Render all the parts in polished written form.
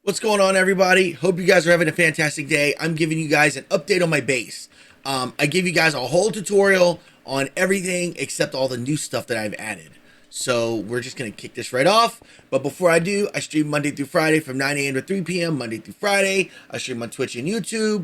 What's going on, everybody? Hope you guys are having a fantastic day. I'm giving you guys an update on my base. I give you guys a whole tutorial on everything except all the new stuff that I've added. So we're just going to kick this right off. But before I do, I stream Monday through Friday from 9 a.m. to 3 p.m. Monday through Friday. I stream on Twitch and YouTube,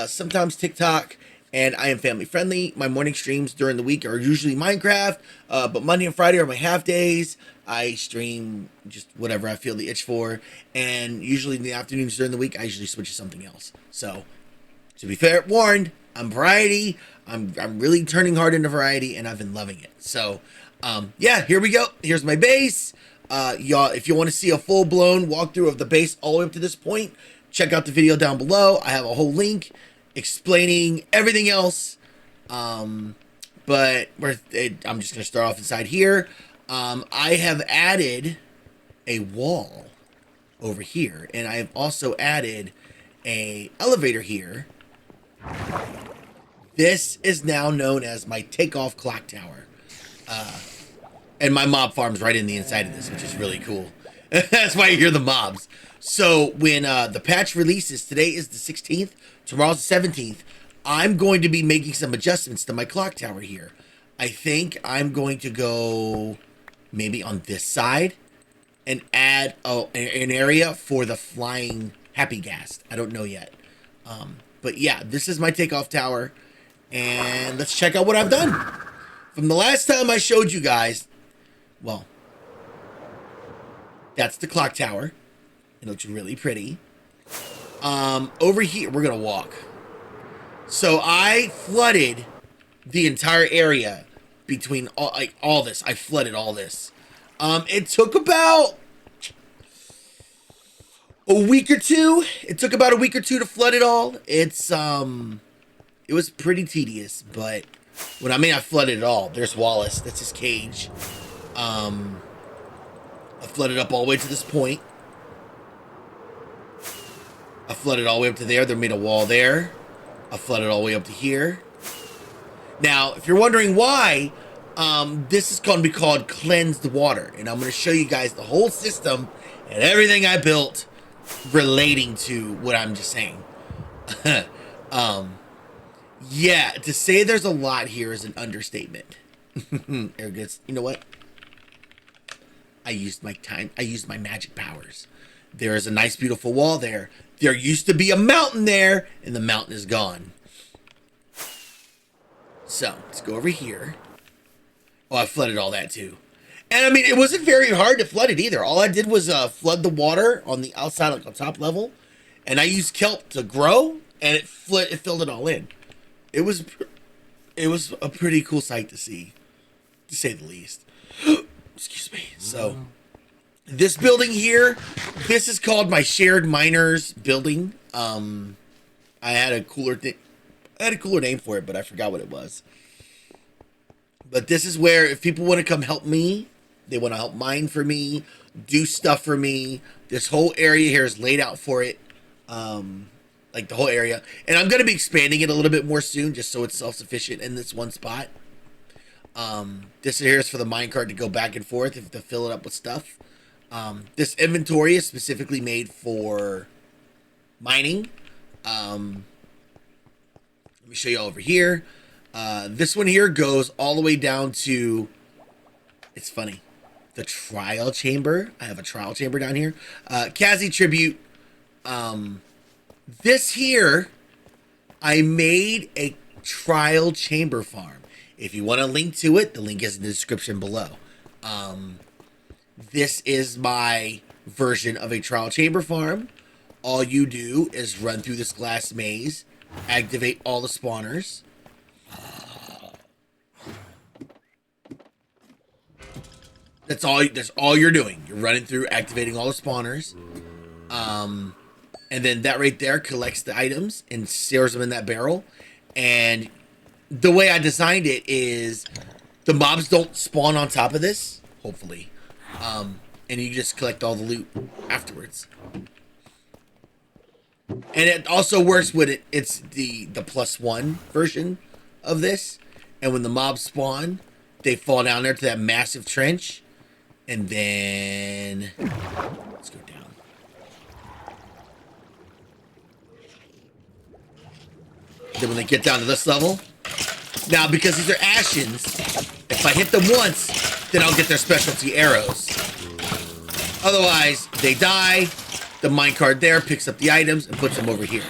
sometimes TikTok, and I am family friendly. My morning streams during the week are usually Minecraft, but Monday and Friday are my half days. I stream just whatever I feel the itch for, and usually in the afternoons during the week, I usually switch to something else. So, to be fair, warned, I'm variety. I'm really turning hard into variety, and I've been loving it. So, yeah, here we go. Here's my base. Y'all, if you want to see a full-blown walkthrough of the base all the way up to this point, check out the video down below. I have a whole link explaining everything else. But I'm just going to start off inside here. I have added a wall over here, and I have also added a elevator here. This is now known as my takeoff clock tower. And my mob farm's right in the inside of this, which is really cool. That's why you hear the mobs. So when the patch releases, today is the 16th, tomorrow's the 17th, I'm going to be making some adjustments to my clock tower here. I think I'm going to go maybe on this side and add an area for the flying happy gas. I don't know yet. But yeah, this is my takeoff tower. And let's check out what I've done. From the last time I showed you guys, well, that's the clock tower. It looks really pretty. Over here, we're going to walk. So I flooded the entire area between all this. I flooded all this. It took about a week or two. It took about a week or two to flood it all. It was pretty tedious, but when I mean I flooded it all, there's Wallace. That's his cage. I flooded up all the way to this point. I flooded all the way up to there. They made a wall there. I flooded all the way up to here. Now, if you're wondering why, this is going to be called cleansed water. And I'm going to show you guys the whole system and everything I built relating to what I'm just saying. Yeah, to say there's a lot here is an understatement. Arrogance. You know what? I used my time. I used my magic powers. There is a nice, beautiful wall there. There used to be a mountain there, and the mountain is gone. So, let's go over here. Oh, I flooded all that too. And I mean, it wasn't very hard to flood it either. All I did was flood the water on the outside, like on top level. And I used kelp to grow, and it filled it all in. It was a pretty cool sight to see, to say the least. Excuse me. So, this building here, this is called my shared miners building. I had a cooler name for it, but I forgot what it was. But this is where if people want to come help me, they want to help mine for me, do stuff for me. This whole area here is laid out for it. Like the whole area. And I'm going to be expanding it a little bit more soon, just so it's self-sufficient in this one spot. This here is for the minecart to go back and forth to fill it up with stuff. This inventory is specifically made for mining. Let me show you over here. This one here goes all the way down to, it's funny, the trial chamber. I have a trial chamber down here. 𝐤𝐤𝐤𝐤 tribute. This here, I made a trial chamber farm. If you want a link to it, the link is in the description below. This is my version of a trial chamber farm. All you do is run through this glass maze, activate all the spawners. That's all you're doing. You're running through, activating all the spawners. And then that right there collects the items and stores them in that barrel. And the way I designed it is the mobs don't spawn on top of this, hopefully. And you just collect all the loot afterwards. And it also works with it. It's the +1 version of this. And when the mobs spawn, they fall down there to that massive trench. And then let's go down. Then when they get down to this level, now because these are Ashens, if I hit them once, then I'll get their specialty arrows. Otherwise, they die. The minecart there picks up the items and puts them over here.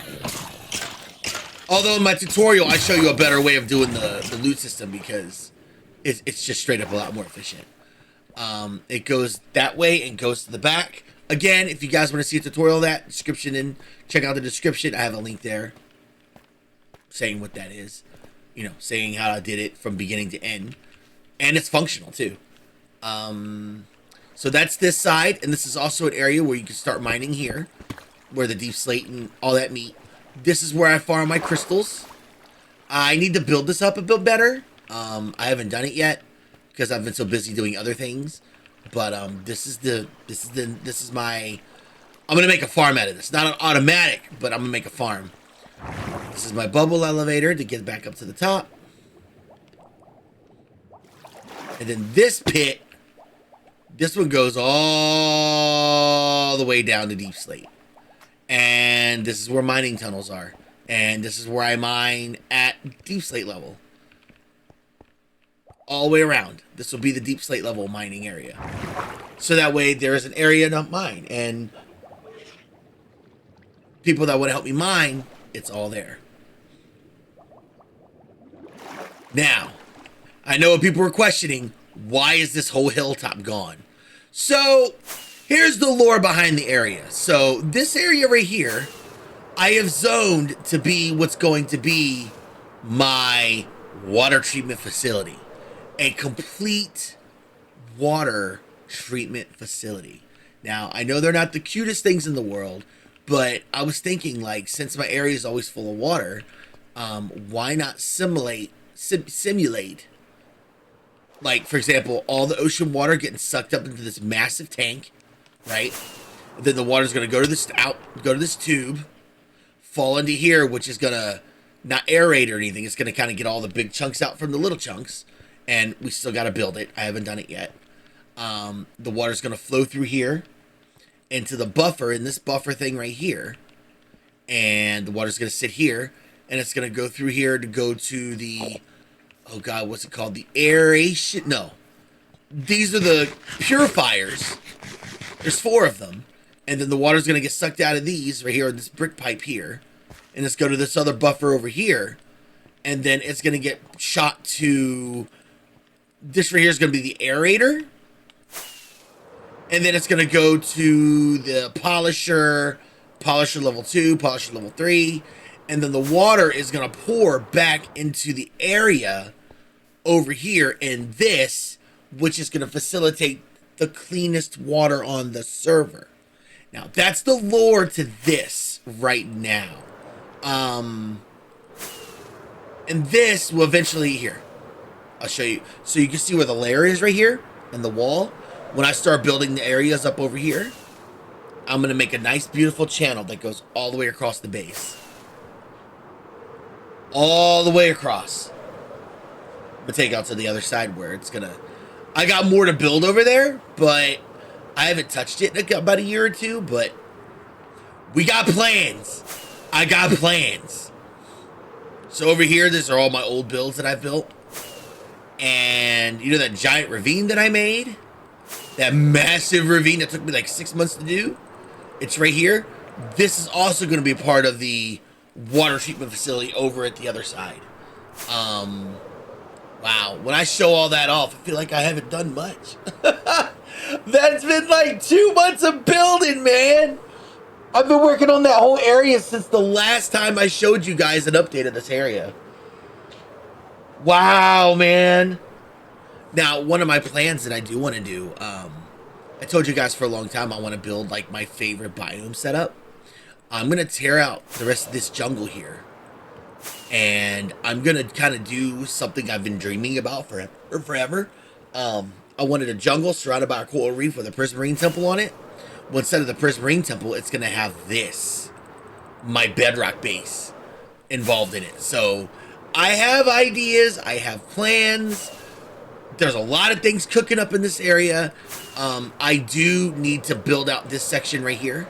Although in my tutorial, I show you a better way of doing the loot system because it's just straight up a lot more efficient. It goes that way and goes to the back. Again, if you guys want to see a tutorial of that, description and check out the description. I have a link there saying what that is. You know, saying how I did it from beginning to end. And it's functional too. So that's this side, and this is also an area where you can start mining here, where the deep slate and all that meat. This is where I farm my crystals. I need to build this up a bit better. I haven't done it yet because I've been so busy doing other things. But this is my. I'm gonna make a farm out of this. Not an automatic, but I'm gonna make a farm. This is my bubble elevator to get back up to the top. And then this pit, this one goes all the way down to deep slate. And this is where mining tunnels are. And this is where I mine at deep slate level. All the way around. This will be the deep slate level mining area. So that way there is an area to mine. And people that want to help me mine, it's all there. Now, I know what people were questioning. Why is this whole hilltop gone? So, here's the lore behind the area. So, this area right here, I have zoned to be what's going to be my water treatment facility. A complete water treatment facility. Now, I know they're not the cutest things in the world, but I was thinking, like, since my area is always full of water, why not simulate, like, for example, all the ocean water getting sucked up into this massive tank, right? And then the water's going to go to this tube, fall into here, which is going to not aerate or anything. It's going to kind of get all the big chunks out from the little chunks. And we still got to build it. I haven't done it yet. The water's going to flow through here into the buffer, in this buffer thing right here. And the water's going to sit here. And it's going to go through here to go to the... Oh, God, what's it called? The aeration... No. These are the purifiers. There's 4 of them. And then the water's going to get sucked out of these right here in this brick pipe here. And let's go to this other buffer over here. And then it's going to get shot to... This right here is going to be the aerator. And then it's going to go to the polisher level 2, polisher level 3. And then the water is going to pour back into the area over here in this, which is going to facilitate the cleanest water on the server. Now, that's the lore to this right now. And this will eventually, here, I'll show you. So you can see where the layer is right here and the wall. When I start building the areas up over here, I'm going to make a nice, beautiful channel that goes all the way across the base. All the way across. I'm going to take out to the other side where it's going to... I got more to build over there, but I haven't touched it in about a year or two, but we got plans. I got plans. So over here, these are all my old builds that I built. And you know that giant ravine that I made? That massive ravine that took me like 6 months to do? It's right here. This is also going to be part of the water treatment facility over at the other side. Wow. When I show all that off, I feel like I haven't done much. That's been like 2 months of building, man. I've been working on that whole area since the last time I showed you guys an update of this area. Wow, man. Now, one of my plans that I do want to do, I told you guys for a long time I want to build like my favorite biome setup. I'm going to tear out the rest of this jungle here. And I'm going to kind of do something I've been dreaming about forever. I wanted a jungle surrounded by a coral reef with a prismarine temple on it. Well, instead of the prismarine temple, it's going to have this, my bedrock base, involved in it. So I have ideas. I have plans. There's a lot of things cooking up in this area. I do need to build out this section right here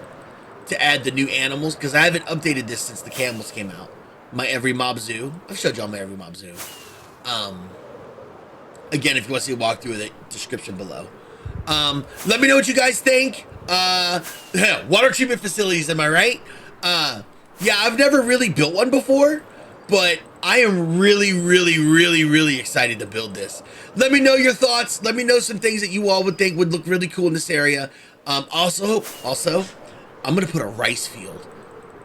to add the new animals, because I haven't updated this since the camels came out. my every mob zoo. I've showed y'all my every mob zoo. Again, if you want to see a walkthrough of the description below. Let me know what you guys think. Water treatment facilities, am I right? Yeah, I've never really built one before, but I am really excited to build this. Let me know your thoughts. Let me know some things that you all would think would look really cool in this area. Also, I'm gonna put a rice field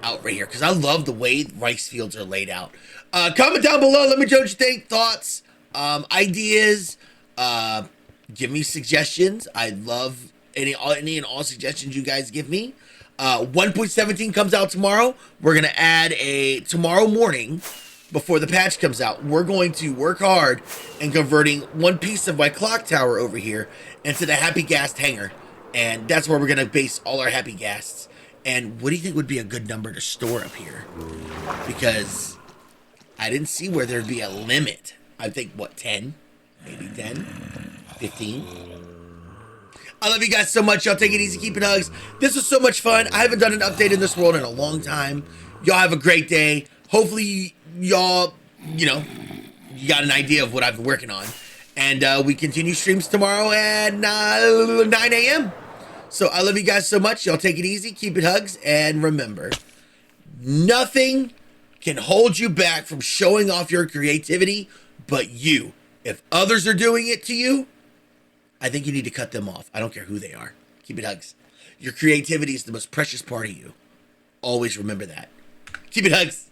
out right here because I love the way rice fields are laid out. Comment down below. Let me know what you think, thoughts, ideas. Give me suggestions. I love any and all suggestions you guys give me. 1.17 comes out tomorrow. We're gonna add tomorrow morning before the patch comes out. We're going to work hard in converting one piece of my clock tower over here into the happy gas hangar, and that's where we're gonna base all our happy gas. And what do you think would be a good number to store up here? Because I didn't see where there'd be a limit. I think, what, 10? Maybe 10? 15? I love you guys so much. Y'all take it easy. Keep it hugs. This was so much fun. I haven't done an update in this world in a long time. Y'all have a great day. Hopefully, y'all, you got an idea of what I've been working on. And we continue streams tomorrow at 9 a.m. So I love you guys so much. Y'all take it easy. Keep it hugs. And remember, nothing can hold you back from showing off your creativity but you. If others are doing it to you, I think you need to cut them off. I don't care who they are. Keep it hugs. Your creativity is the most precious part of you. Always remember that. Keep it hugs.